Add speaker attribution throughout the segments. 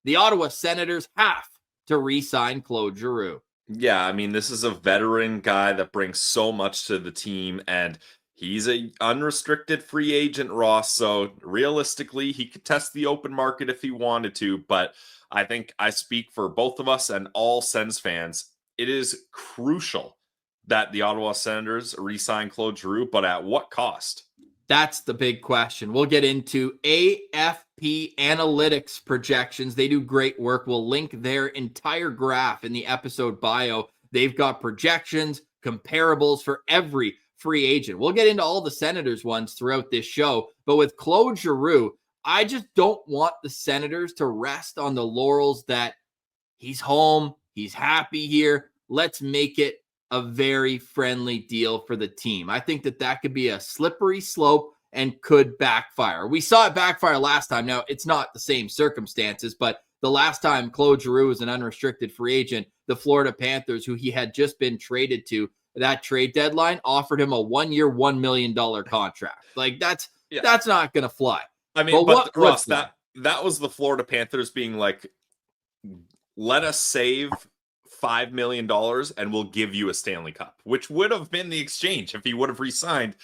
Speaker 1: the Ottawa Senators have to re-sign Claude Giroux.
Speaker 2: Yeah, I mean, this is a veteran guy that brings so much to the team, and he's a unrestricted free agent, Ross. So realistically, he could test the open market if he wanted to. But I think I speak for both of us and all Sens fans. It is crucial that the Ottawa Senators re-sign Claude Giroux, but at what cost?
Speaker 1: That's the big question. We'll get into AFP analytics projections. They do great work. We'll link their entire graph in the episode bio. They've got projections, comparables for every free agent. We'll get into all the Senators ones throughout this show. But with Claude Giroux, I just don't want the Senators to rest on the laurels that he's home, he's happy here. Let's make it a very friendly deal for the team. I think that could be a slippery slope and could backfire. We saw it backfire last time. Now, it's not the same circumstances, but the last time Claude Giroux was an unrestricted free agent, the Florida Panthers, who he had just been traded to, that trade deadline offered him a 1-year, $1 million contract. Like, that's not going to fly.
Speaker 2: I mean, but Ross, that was the Florida Panthers being like, let us save $5 million and we'll give you a Stanley Cup, which would have been the exchange if he would have re-signed.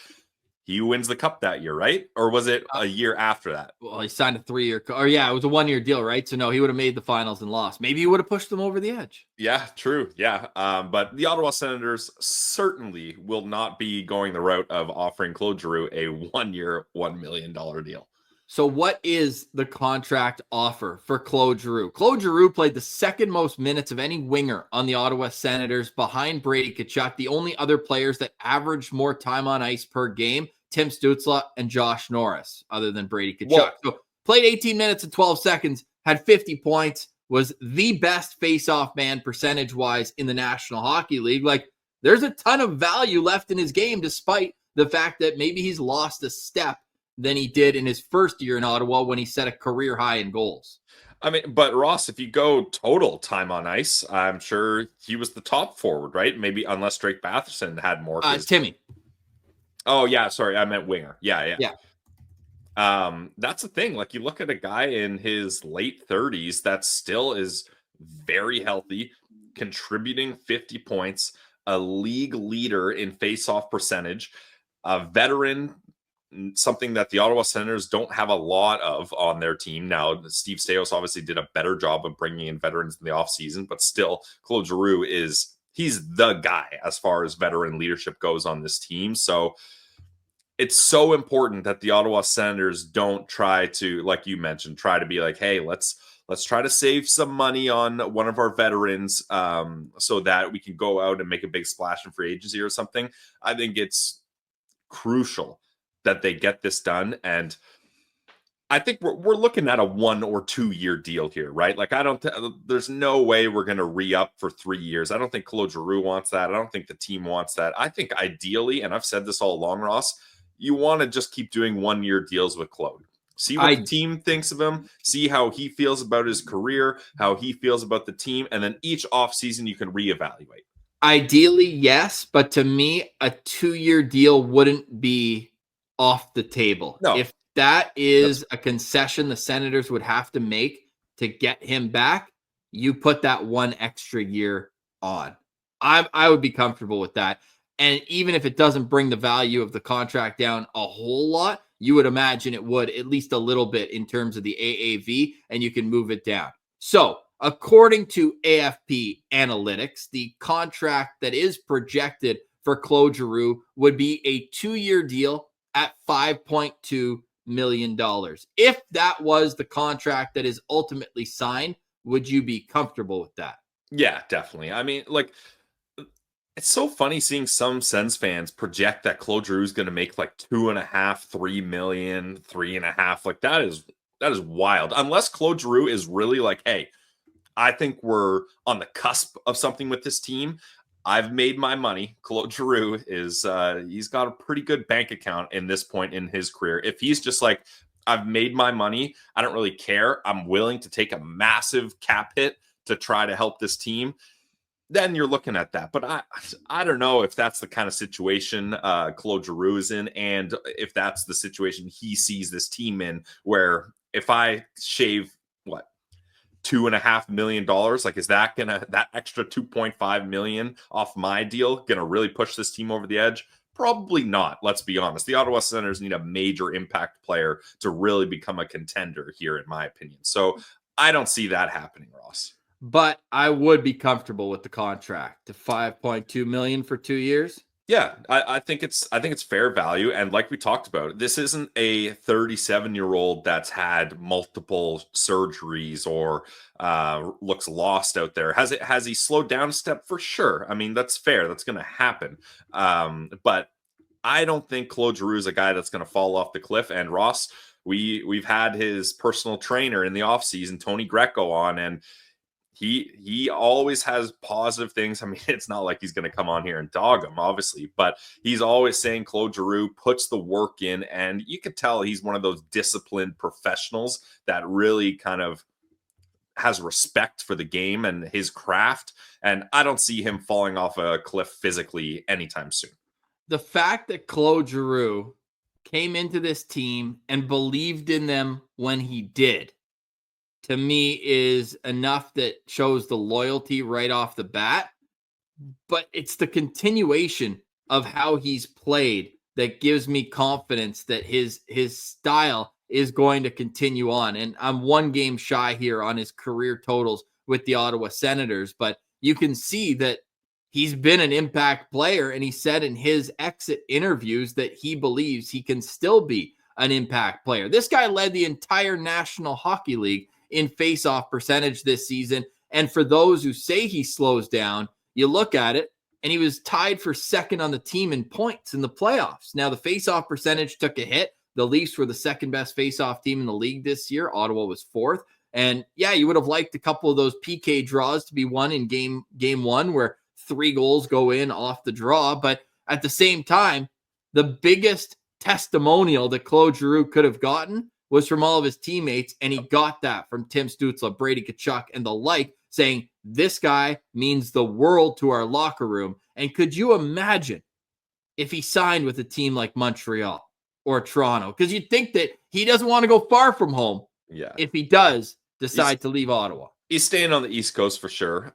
Speaker 2: He wins the cup that year, right? Or was it a year after that?
Speaker 1: Well, he signed a 3-year, or yeah, it was a 1-year deal, right? So no, he would have made the finals and lost. Maybe he would have pushed them over the edge.
Speaker 2: Yeah, true. Yeah. But the Ottawa Senators certainly will not be going the route of offering Claude Giroux a 1-year, $1 million deal.
Speaker 1: So what is the contract offer for Claude Giroux? Claude Giroux played the second most minutes of any winger on the Ottawa Senators behind Brady Tkachuk. The only other players that averaged more time on ice per game, Tim Stützle and Josh Norris, other than Brady Tkachuk. So played 18 minutes and 12 seconds, had 50 points, was the best face-off man percentage-wise in the National Hockey League. Like, there's a ton of value left in his game, despite the fact that maybe he's lost a step than he did in his first year in Ottawa when he set a career high in goals.
Speaker 2: I mean, but Ross, if you go total time on ice, I'm sure he was the top forward, right? Maybe unless Drake Batherson had more.
Speaker 1: Timmy.
Speaker 2: Oh, yeah. Sorry. I meant winger. Yeah.
Speaker 1: Yeah.
Speaker 2: That's the thing. Like, you look at a guy in his late 30s that still is very healthy, contributing 50 points, a league leader in face-off percentage, a veteran, something that the Ottawa Senators don't have a lot of on their team. Now, Steve Staios obviously did a better job of bringing in veterans in the offseason, but still, Claude Giroux he's the guy as far as veteran leadership goes on this team. So it's so important that the Ottawa Senators don't try to, like you mentioned, try to be like, hey, let's try to save some money on one of our veterans so that we can go out and make a big splash in free agency or something. I think it's crucial that they get this done. And I think we're looking at a 1 or 2 year deal here, right? Like, there's no way we're going to re-up for 3 years. I don't think Claude Giroux wants that. I don't think the team wants that. I think ideally, and I've said this all along, Ross, you want to just keep doing 1-year deals with Claude. See what the team thinks of him, see how he feels about his career, how he feels about the team, and then each offseason you can reevaluate.
Speaker 1: Ideally, yes, but to me, a 2-year deal wouldn't be off the table.
Speaker 2: No.
Speaker 1: If that is a concession the Senators would have to make to get him back, you put that 1 extra year on. I would be comfortable with that. And even if it doesn't bring the value of the contract down a whole lot, you would imagine it would at least a little bit in terms of the AAV, and you can move it down. So, according to AFP analytics, the contract that is projected for Claude Giroux would be a 2-year deal at $5.2 million. If that was the contract that is ultimately signed, would you be comfortable with that?
Speaker 2: Yeah, definitely. I mean, like, it's so funny seeing some Sens fans project that Claude Giroux is going to make like 2.5, $3 million, 3.5. Like, that is wild. Unless Claude Giroux is really like, hey, I think we're on the cusp of something with this team. I've made my money. Claude Giroux is he's got a pretty good bank account in this point in his career. If he's just like, I've made my money, I don't really care, I'm willing to take a massive cap hit to try to help this team, then you're looking at that. But I don't know if that's the kind of situation Claude Giroux is in, and if that's the situation he sees this team in, where if I shave $2.5 million. Like, is that extra 2.5 million off my deal gonna really push this team over the edge? Probably not. Let's be honest. The Ottawa Senators need a major impact player to really become a contender here, in my opinion. So I don't see that happening, Ross.
Speaker 1: But I would be comfortable with the contract to 5.2 million for 2 years.
Speaker 2: Yeah, I think it's fair value, and like we talked about, this isn't a 37-year-old that's had multiple surgeries or looks lost out there. Has he slowed down a step? For sure. I mean, that's fair. That's going to happen. But I don't think Claude Giroux is a guy that's going to fall off the cliff. And Ross, we've had his personal trainer in the offseason, Tony Greco, on, and he always has positive things. I mean, it's not like he's going to come on here and dog him, obviously, but he's always saying Claude Giroux puts the work in, and you could tell he's one of those disciplined professionals that really kind of has respect for the game and his craft. And I don't see him falling off a cliff physically anytime soon.
Speaker 1: The fact that Claude Giroux came into this team and believed in them when he did, to me, is enough that shows the loyalty right off the bat. But it's the continuation of how he's played that gives me confidence that his style is going to continue on. And I'm one game shy here on his career totals with the Ottawa Senators, but you can see that he's been an impact player, and he said in his exit interviews that he believes he can still be an impact player. This guy led the entire National Hockey League in face-off percentage this season. And for those who say he slows down, you look at it, and he was tied for second on the team in points in the playoffs. Now, the face-off percentage took a hit. The Leafs were the second best face-off team in the league this year. Ottawa was fourth. And yeah, you would have liked a couple of those PK draws to be won in game one, where 3 goals go in off the draw. But at the same time, the biggest testimonial that Claude Giroux could have gotten was from all of his teammates, and he got that from Tim Stützle, Brady Tkachuk, and the like, saying, this guy means the world to our locker room. And could you imagine if he signed with a team like Montreal or Toronto? Because you'd think that he doesn't want to go far from home.
Speaker 2: Yeah.
Speaker 1: If he does decide to leave Ottawa.
Speaker 2: He's staying on the East Coast for sure.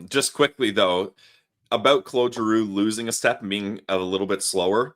Speaker 2: Just quickly, though, about Claude Giroux losing a step and being a little bit slower,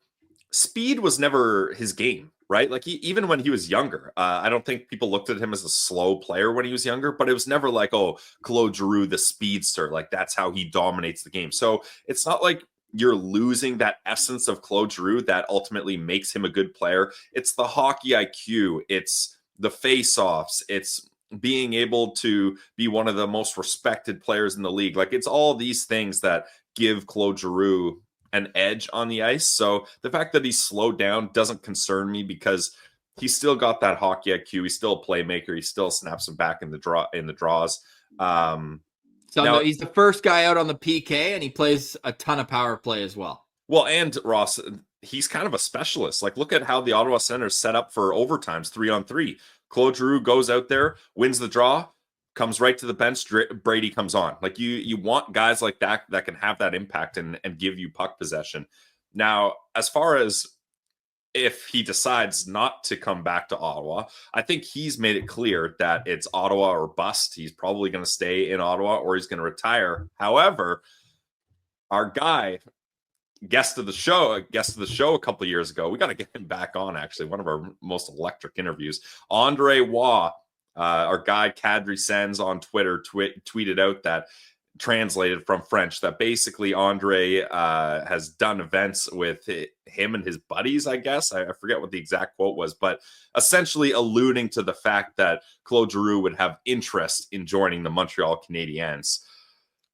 Speaker 2: speed was never his game, right? Like, even when he was younger, I don't think people looked at him as a slow player when he was younger, but it was never like, oh, Claude Giroux, the speedster, like that's how he dominates the game. So it's not like you're losing that essence of Claude Giroux that ultimately makes him a good player. It's the hockey IQ. It's the face-offs. It's being able to be one of the most respected players in the league. Like, it's all these things that give Claude Giroux an edge on the ice. So the fact that he's slowed down doesn't concern me, because he's still got that hockey IQ. He's still a playmaker. He still snaps them back in the draws.
Speaker 1: So
Speaker 2: now,
Speaker 1: he's the first guy out on the PK, and he plays a ton of power play as well.
Speaker 2: Well, and Ross, he's kind of a specialist. Like, look at how the Ottawa Senators set up for overtimes 3-on-3. Claude Giroux goes out there, wins the draw, comes right to the bench. Brady comes on. Like, you want guys like that can have that impact and give you puck possession. Now, as far as if he decides not to come back to Ottawa, I think he's made it clear that it's Ottawa or bust. He's probably going to stay in Ottawa or he's going to retire. However, our guy, guest of the show a couple of years ago, we got to get him back on, actually, one of our most electric interviews. Andre Waugh, our guy Kadri Sens on Twitter tweeted out that, translated from French, that basically Andre has done events with him and his buddies, I guess. I forget what the exact quote was, but essentially alluding to the fact that Claude Giroux would have interest in joining the Montreal Canadiens.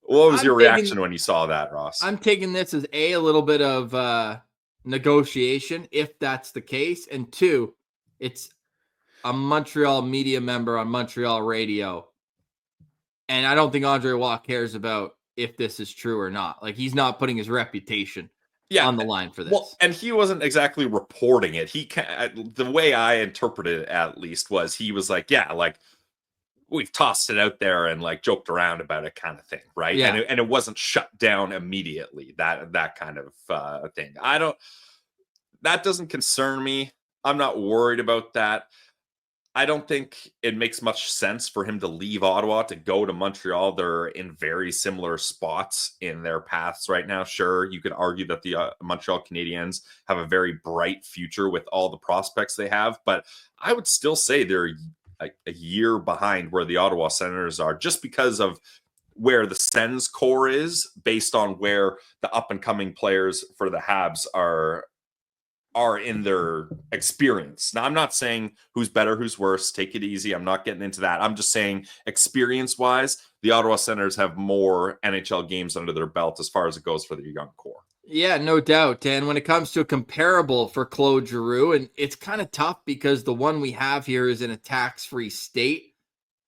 Speaker 2: What was your reaction when you saw that, Ross?
Speaker 1: I'm taking this as a little bit of negotiation, if that's the case. And 2, it's a Montreal media member on Montreal radio. And I don't think Andre Waugh cares about if this is true or not. Like, he's not putting his reputation on the line for this.
Speaker 2: Well, and he wasn't exactly reporting it. The way I interpreted it, at least, was he was like, yeah, like, we've tossed it out there and like joked around about it, kind of thing, right?
Speaker 1: Yeah.
Speaker 2: And it wasn't shut down immediately. That kind of thing. That doesn't concern me. I'm not worried about that. I don't think it makes much sense for him to leave Ottawa to go to Montreal. They're in very similar spots in their paths right now. Sure, you could argue that the Montreal Canadiens have a very bright future with all the prospects they have, but I would still say they're a year behind where the Ottawa Senators are, just because of where the Sens core is based on where the up and coming players for the Habs are in their experience. Now, I'm not saying who's better, who's worse. Take it easy. I'm not getting into that. I'm just saying experience-wise, the Ottawa Senators have more NHL games under their belt as far as it goes for their young core.
Speaker 1: Yeah, no doubt. And when it comes to a comparable for Claude Giroux, and it's kind of tough because the one we have here is in a tax-free state,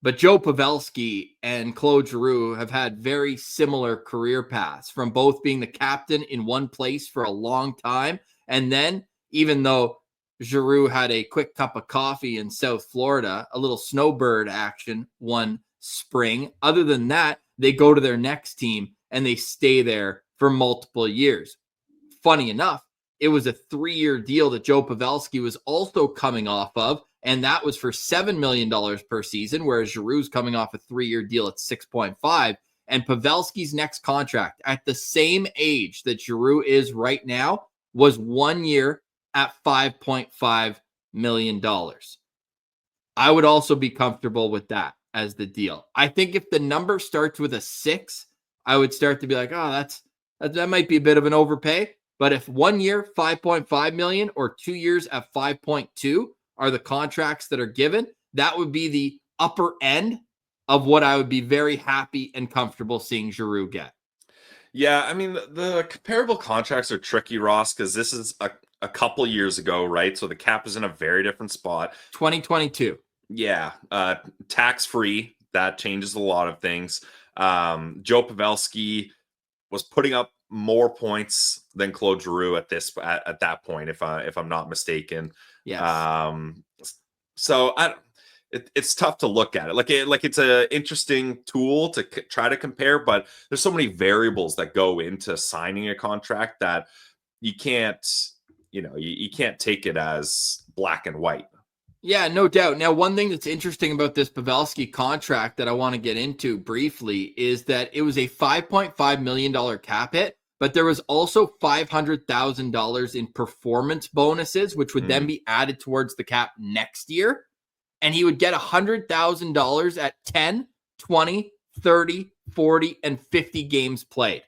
Speaker 1: but Joe Pavelski and Claude Giroux have had very similar career paths, from both being the captain in one place for a long time, and then, even though Giroux had a quick cup of coffee in South Florida, a little snowbird action one spring, other than that, they go to their next team and they stay there for multiple years. Funny enough, it was a 3-year deal that Joe Pavelski was also coming off of, and that was for $7 million per season, whereas Giroux's coming off a 3-year deal at 6.5. And Pavelski's next contract, at the same age that Giroux is right now, was 1 year at $5.5 million. I would also be comfortable with that as the deal. I think if the number starts with a 6, I would start to be like, oh, that might be a bit of an overpay. But if 1 year, $5.5 million, or 2 years at 5.2 are the contracts that are given, that would be the upper end of what I would be very happy and comfortable seeing Giroux get.
Speaker 2: Yeah, I mean, the comparable contracts are tricky, Ross, because this is a couple years ago, right? So the cap is in a very different spot.
Speaker 1: 2022.
Speaker 2: Yeah, tax-free. That changes a lot of things. Joe Pavelski was putting up more points than Claude Giroux at that point, if I'm not mistaken.
Speaker 1: Yes.
Speaker 2: So it's tough to look at it. Like it's an interesting tool to try to compare, but there's so many variables that go into signing a contract that you can't, you can't take it as black and white.
Speaker 1: Yeah, no doubt. Now, one thing that's interesting about this Pavelski contract that I want to get into briefly is that it was a $5.5 million cap hit, but there was also $500,000 in performance bonuses, which would then be added towards the cap next year. And he would get $100,000 at 10, 20, 30, 40, and 50 games played.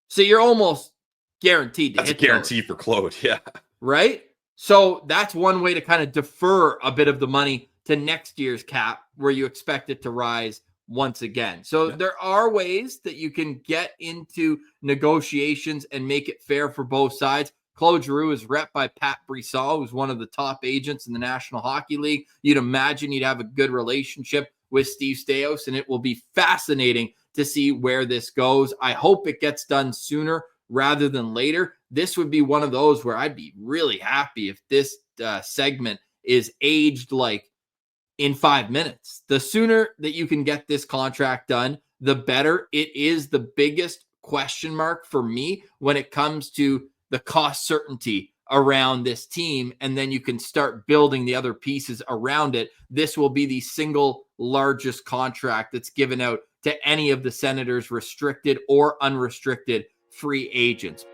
Speaker 1: So you're almost guaranteed to
Speaker 2: That's
Speaker 1: hit
Speaker 2: a guarantee
Speaker 1: those,
Speaker 2: for Claude, yeah.
Speaker 1: right? So that's one way to kind of defer a bit of the money to next year's cap, where you expect it to rise once again. So there are ways that you can get into negotiations and make it fair for both sides. Claude Giroux is rep by Pat Brisson, who's one of the top agents in the National Hockey League. You'd imagine you'd have a good relationship with Steve Staios, and it will be fascinating to see where this goes. I hope it gets done sooner rather than later. This would be one of those where I'd be really happy if this segment is aged like in 5 minutes. The sooner that you can get this contract done, the better. It is the biggest question mark for me when it comes to the cost certainty around this team, and then you can start building the other pieces around it. This will be the single largest contract that's given out to any of the Senators' restricted or unrestricted free agents.